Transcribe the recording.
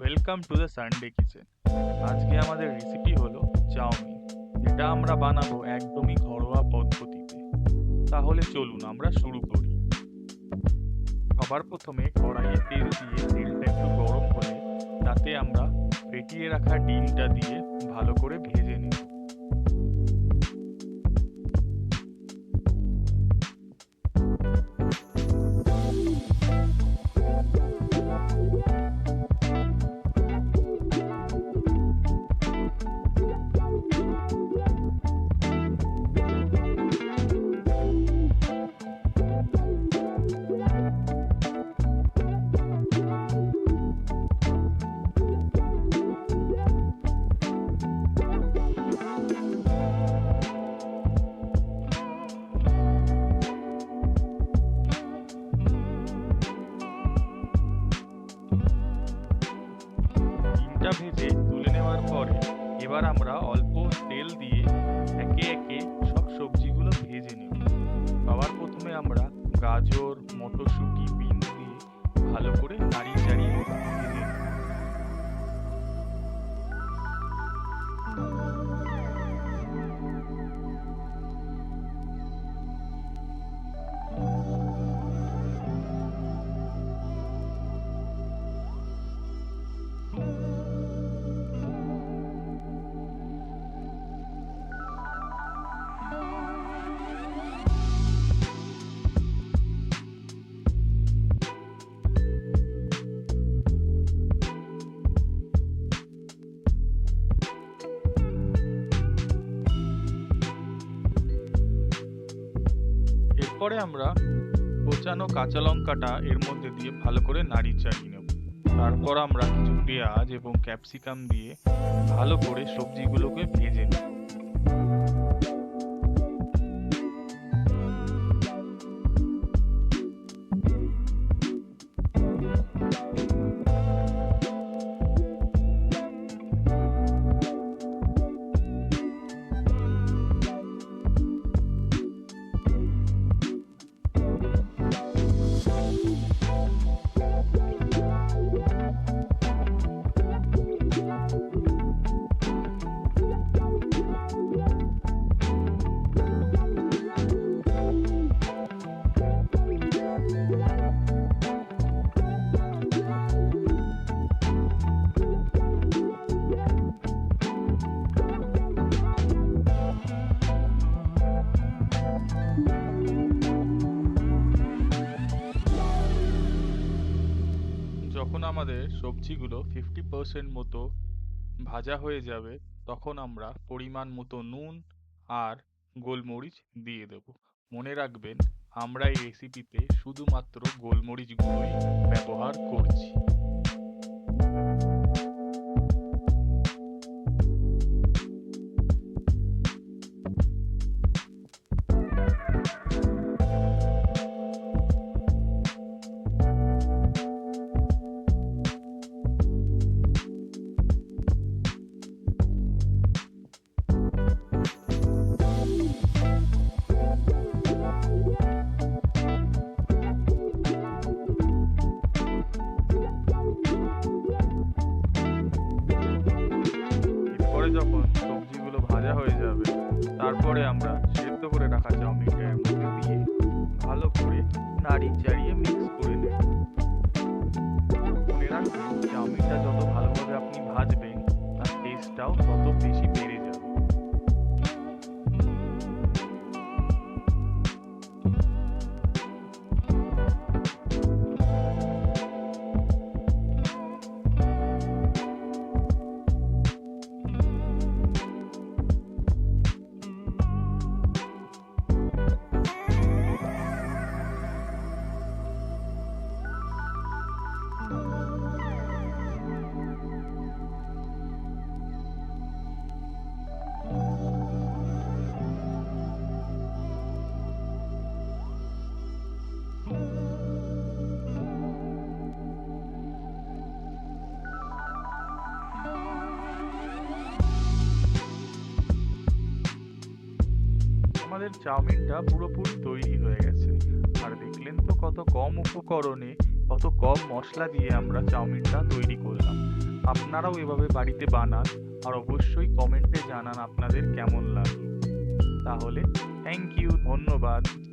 Welcome to the Sunday kitchen. আজকে আমাদের recipe হলো চাউমিন। এটা আমরা বানাবো একদমই ঘরোয়া পদ্ধতিতে। তাহলে চলুন আমরা শুরু করি। সবার প্রথমে কড়াইয়ে তেল দিয়ে তেলটা একটু গরম হলে তাতে আমরা ফেটিয়ে রাখা ডিমটা দিয়ে ভালো করে ভেজে নেব। ডিমটা ভেজে তুলে নেওয়ার পরে এবার আমরা অল্প তেল দিয়ে একে একে সব সবজিগুলো ভেজে নেব। সবার প্রথমে আমরা গাজর, মটরশুঁটি, বিনস দিয়ে ভালো করে নাড়িয়ে চাড়িয়ে ভেজে নেব। এরপরে আমরা কোচানো কাঁচা লঙ্কাটা এর মধ্যে দিয়ে ভালো করে নাড়িয়ে চাড়িয়ে নেব। তারপর আমরা কিছু পেঁয়াজ এবং ক্যাপসিকাম দিয়ে ভালো করে সবজিগুলোকে ভেজে নেব। যখন আমাদের সবজিগুলো 50% মতো ভাজা হয়ে যাবে তখন আমরা পরিমাণ মতো নুন আর গোলমরিচ দিয়ে দেব। মনে রাখবেন, আমরা এই রেসিপিতে শুধুমাত্র গোলমরিচগুলোই ব্যবহার করছি। এরপরে যখন সবজিগুলো ভাজা হয়ে যাবে তারপরে আমরা সেদ্ধ করে রাখা চাউমিনটা এর মধ্যে দিয়ে ভালো করে নাড়িয়ে চাড়িয়ে মিক্স করে নেব। মনে রাখবেন, চাউমিনটা যত ভালোভাবে আপনি ভাজবেন তার টেস্টটাও তত বেশি বেড়ে যাবে। আমাদের চাউমিনটা পুরোপুরি তৈরি হয়ে গেছে। আর দেখলেন তো কত কম উপকরণে কত কম মশলা দিয়ে আমরা চাউমিনটা তৈরি করলাম। আপনারাও এভাবে বাড়িতে বানান আর অবশ্যই কমেন্টে জানান আপনাদের কেমন লাগলো। তাহলে থ্যাংক ইউ, ধন্যবাদ।